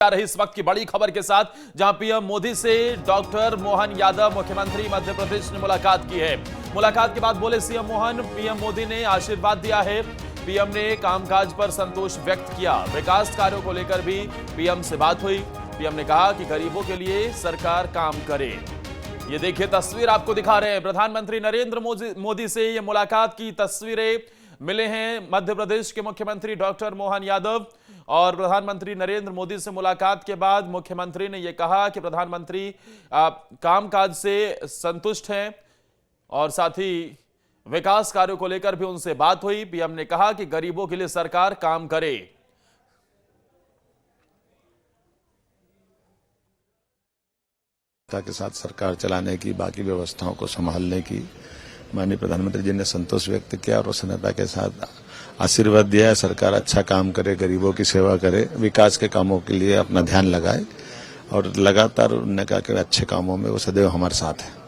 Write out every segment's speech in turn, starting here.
आ रही इस वक्त की बड़ी खबर के साथ, जहां पीएम मोदी से डॉक्टर मोहन यादव मुख्यमंत्री मध्य प्रदेश ने मुलाकात की है। मुलाकात के बाद बोले सीएम मोहन, पीएम मोदी ने आशीर्वाद दिया है। पीएम ने कामकाज पर संतोष व्यक्त किया। विकास कार्यों को लेकर भी पीएम से बात हुई। पीएम ने कहा कि गरीबों के लिए सरकार काम करे। ये देखिए तस्वीर आपको दिखा रहे हैं, प्रधानमंत्री नरेंद्र मोदी से ये मुलाकात की तस्वीरें मिले हैं मध्य प्रदेश के मुख्यमंत्री डॉक्टर मोहन यादव। और प्रधानमंत्री नरेंद्र मोदी से मुलाकात के बाद मुख्यमंत्री ने यह कहा कि प्रधानमंत्री कामकाज से संतुष्ट हैं और साथ ही विकास कार्यों को लेकर भी उनसे बात हुई। पीएम ने कहा कि गरीबों के लिए सरकार काम करे। के साथ सरकार चलाने की, बाकी व्यवस्थाओं को संभालने की माननीय प्रधानमंत्री जी ने संतोष व्यक्त किया और प्रसन्नता के साथ आशीर्वाद दिया है। सरकार अच्छा काम करे, गरीबों की सेवा करे, विकास के कामों के लिए अपना ध्यान लगाए और लगातार उन्होंने कहा कि अच्छे कामों में वो सदैव हमारे साथ है।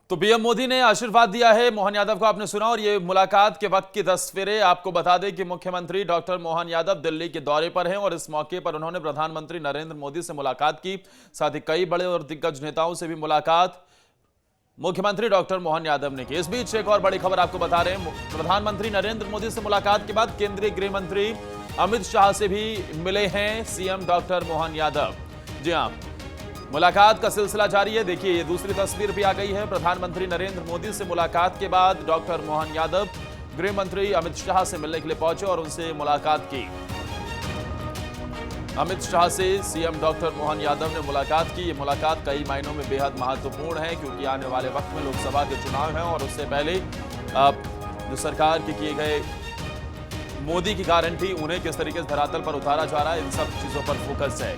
तो पीएम मोदी ने आशीर्वाद दिया है मोहन यादव को, आपने सुना। और ये मुलाकात के वक्त की तस्वीरें आपको बता दें कि मुख्यमंत्री डॉक्टर मोहन यादव दिल्ली के दौरे पर हैं और इस मौके पर उन्होंने प्रधानमंत्री नरेंद्र मोदी से मुलाकात की। साथ ही कई बड़े और दिग्गज नेताओं से भी मुलाकात मुख्यमंत्री डॉक्टर मोहन यादव ने की। इस बीच एक और बड़ी खबर आपको बता रहे हैं, प्रधानमंत्री नरेंद्र मोदी से मुलाकात के बाद केंद्रीय गृह मंत्री अमित शाह से भी मिले हैं सीएम डॉक्टर मोहन यादव। जी हां, मुलाकात का सिलसिला जारी है। देखिए ये दूसरी तस्वीर भी आ गई है। प्रधानमंत्री नरेंद्र मोदी से मुलाकात के बाद डॉक्टर मोहन यादव गृह मंत्री अमित शाह से मिलने के लिए पहुंचे और उनसे मुलाकात की। अमित शाह से सीएम डॉक्टर मोहन यादव ने मुलाकात की। ये मुलाकात कई मायनों में बेहद महत्वपूर्ण है क्योंकि आने वाले वक्त में लोकसभा के चुनाव हैं और उससे पहले जो सरकार के किए गए मोदी की गारंटी उन्हें किस तरीके से धरातल पर उतारा जा रहा है, इन सब चीजों पर फोकस है।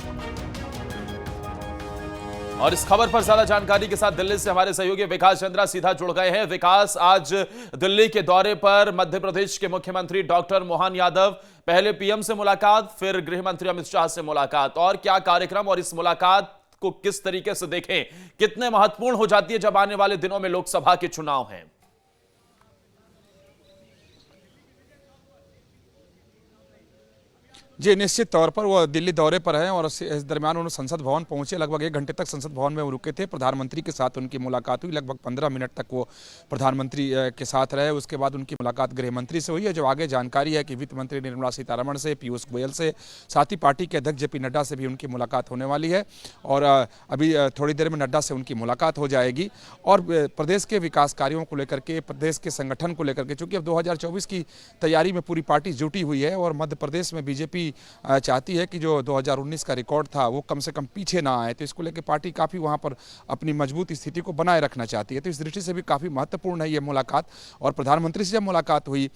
और इस खबर पर ज्यादा जानकारी के साथ दिल्ली से हमारे सहयोगी विकास चंद्रा सीधा जुड़ गए हैं। विकास, आज दिल्ली के दौरे पर मध्य प्रदेश के मुख्यमंत्री डॉक्टर मोहन यादव, पहले पीएम से मुलाकात, फिर गृह मंत्री अमित शाह से मुलाकात, और क्या कार्यक्रम और इस मुलाकात को किस तरीके से देखें, कितने महत्वपूर्ण हो जाती है जब आने वाले दिनों में लोकसभा के चुनाव हैं? जी, निश्चित तौर पर वो दिल्ली दौरे पर हैं और इस दरमियान उन्होंने संसद भवन पहुंचे। लगभग 1 घंटे तक संसद भवन में वो रुके थे। प्रधानमंत्री के साथ उनकी मुलाकात हुई। लगभग 15 मिनट तक वो प्रधानमंत्री के साथ रहे। उसके बाद उनकी मुलाकात गृह मंत्री से हुई है। जो आगे जानकारी है कि वित्त मंत्री निर्मला सीतारमण से, पीयूष गोयल से, साथ ही पार्टी के अध्यक्ष जेपी नड्डा से भी उनकी मुलाकात होने वाली है और अभी थोड़ी देर में नड्डा से उनकी मुलाकात हो जाएगी। और प्रदेश के विकास कार्यों को लेकर के, प्रदेश के संगठन को लेकर के, चूँकि अब 2024 की तैयारी में पूरी पार्टी जुटी हुई है और मध्य प्रदेश में बीजेपी चाहती है कि जो 2019 का रिकॉर्ड था वो कम से कम पीछे ना आए, तो इसको लेकर पार्टी काफ़ी वहाँ पर अपनी मजबूत स्थिति को बनाए रखना चाहती है। तो इस दृष्टि से भी काफ़ी महत्वपूर्ण है ये मुलाकात। और प्रधानमंत्री से जब मुलाकात हुई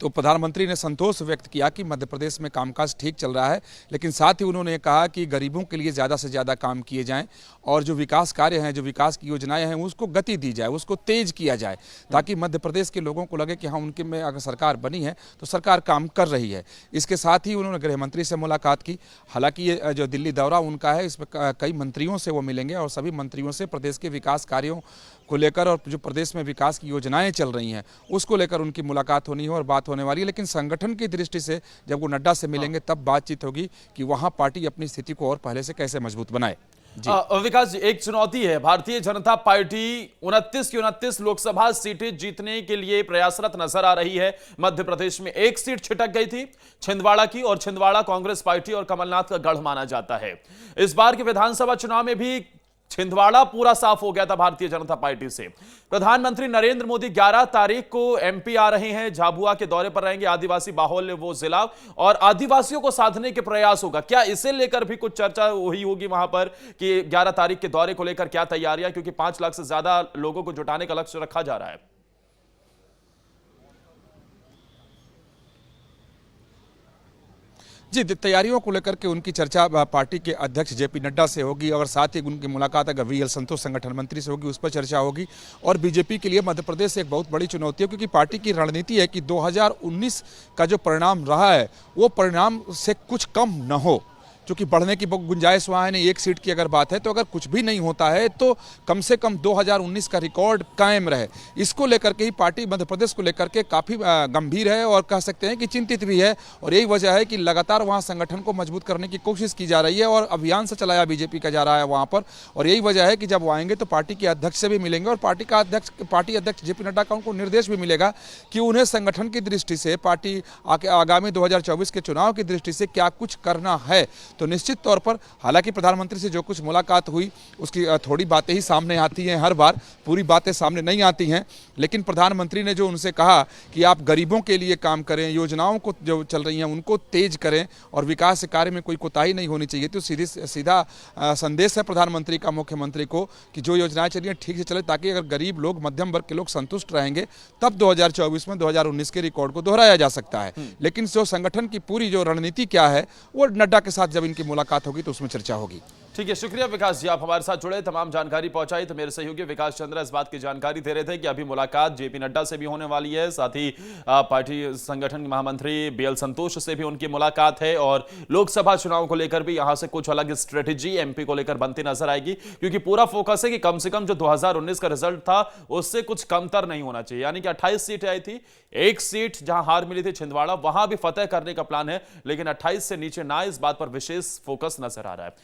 तो प्रधानमंत्री ने संतोष व्यक्त किया कि मध्य प्रदेश में कामकाज ठीक चल रहा है, लेकिन साथ ही उन्होंने कहा कि गरीबों के लिए ज़्यादा से ज़्यादा काम किए जाएं और जो विकास कार्य हैं, जो विकास की योजनाएं हैं, उसको गति दी जाए, उसको तेज किया जाए, ताकि मध्य प्रदेश के लोगों को लगे कि हाँ, उनके में अगर सरकार बनी है तो सरकार काम कर रही है। इसके साथ ही उन्होंने गृह मंत्री से मुलाकात की। हालांकि ये जो दिल्ली दौरा उनका है, इसमें कई मंत्रियों से वो मिलेंगे और सभी मंत्रियों से प्रदेश के विकास कार्यों को लेकर और जो प्रदेश में विकास की योजनाएं चल रही हैं उसको लेकर उनकी मुलाकात होनी है और बात होने वाली है। लेकिन संगठन की दृष्टि से जब वो नड्डा से मिलेंगे तब बातचीत होगी कि वहां पार्टी अपनी स्थिति को और पहले से कैसे मजबूत बनाए। विकास जी, एक चुनौती है, भारतीय जनता पार्टी 29 की 29 लोकसभा सीटें जीतने के लिए प्रयासरत नजर आ रही है। मध्य प्रदेश में एक सीट छिटक गई थी छिंदवाड़ा की, और छिंदवाड़ा कांग्रेस पार्टी और कमलनाथ का गढ़ माना जाता है। इस बार के विधानसभा चुनाव में भी छिंदवाड़ा पूरा साफ हो गया था भारतीय जनता पार्टी से। प्रधानमंत्री नरेंद्र मोदी 11 तारीख को एमपी आ रहे हैं, झाबुआ के दौरे पर रहेंगे, आदिवासी बाहुल्य वो जिला, और आदिवासियों को साधने के प्रयास होगा। क्या इसे लेकर भी कुछ चर्चा हुई होगी वहां पर कि 11 तारीख के दौरे को लेकर क्या तैयारियां, क्योंकि 5 लाख से ज्यादा लोगों को जुटाने का लक्ष्य रखा जा रहा है? जी, तैयारियों को लेकर के उनकी चर्चा पार्टी के अध्यक्ष जेपी नड्डा से होगी और साथ ही उनकी मुलाकात अगर वीएल संतोष संगठन मंत्री से होगी, उस पर चर्चा होगी। और बीजेपी के लिए मध्य प्रदेश एक बहुत बड़ी चुनौती है, क्योंकि पार्टी की रणनीति है कि 2019 का जो परिणाम रहा है वो परिणाम से कुछ कम न हो, चूंकि बढ़ने की गुंजाइश वहाँ है नहीं। एक सीट की अगर बात है तो अगर कुछ भी नहीं होता है तो कम से कम 2019 का रिकॉर्ड कायम रहे, इसको लेकर के ही पार्टी मध्य प्रदेश को लेकर के काफ़ी गंभीर है और कह सकते हैं कि चिंतित भी है। और यही वजह है कि लगातार वहाँ संगठन को मजबूत करने की कोशिश की जा रही है और अभियान से चलाया बीजेपी का जा रहा है वहाँ पर। और यही वजह है कि जब वो आएंगे तो पार्टी के अध्यक्ष से भी मिलेंगे और पार्टी अध्यक्ष जेपी नड्डा का उनको निर्देश भी मिलेगा कि उन्हें संगठन की दृष्टि से पार्टी आगामी 2024 के चुनाव की दृष्टि से क्या कुछ करना है। तो निश्चित तौर पर हालांकि प्रधानमंत्री से जो कुछ मुलाकात हुई उसकी थोड़ी बातें ही सामने आती हैं, हर बार पूरी बातें सामने नहीं आती हैं, लेकिन प्रधानमंत्री ने जो उनसे कहा कि आप गरीबों के लिए काम करें, योजनाओं को जो चल रही हैं उनको तेज करें और विकास कार्य में कोई कोताही नहीं होनी चाहिए, तो सीधा संदेश है प्रधानमंत्री का मुख्यमंत्री को कि जो योजनाएं चल रही हैं ठीक से चले, ताकि अगर गरीब लोग, मध्यम वर्ग के लोग संतुष्ट रहेंगे तब 2024 में 2019 के रिकॉर्ड को दोहराया जा सकता है। लेकिन जो संगठन की पूरी जो रणनीति क्या है वो नड्डा के साथ जब इनकी मुलाकात होगी तो उसमें चर्चा होगी। ठीक है, शुक्रिया विकास जी, आप हमारे साथ जुड़े, तमाम जानकारी पहुंचाई। तो मेरे सहयोगी विकास चंद्रा इस बात की जानकारी दे रहे थे कि अभी मुलाकात जेपी नड्डा से भी होने वाली है, साथ ही पार्टी संगठन महामंत्री बीएल संतोष से भी उनकी मुलाकात है और लोकसभा चुनाव को लेकर भी यहां से कुछ अलग स्ट्रेटेजी एमपी को लेकर बनती नजर आएगी, क्योंकि पूरा फोकस है कि कम से कम जो 2019 का रिजल्ट था उससे कुछ कमतर नहीं होना चाहिए। यानी कि 28 सीटें आई थी, एक सीट जहां हार मिली थी छिंदवाड़ा, वहां भी फतेह करने का प्लान है, लेकिन 28 से नीचे ना, इस बात पर विशेष फोकस नजर आ रहा है।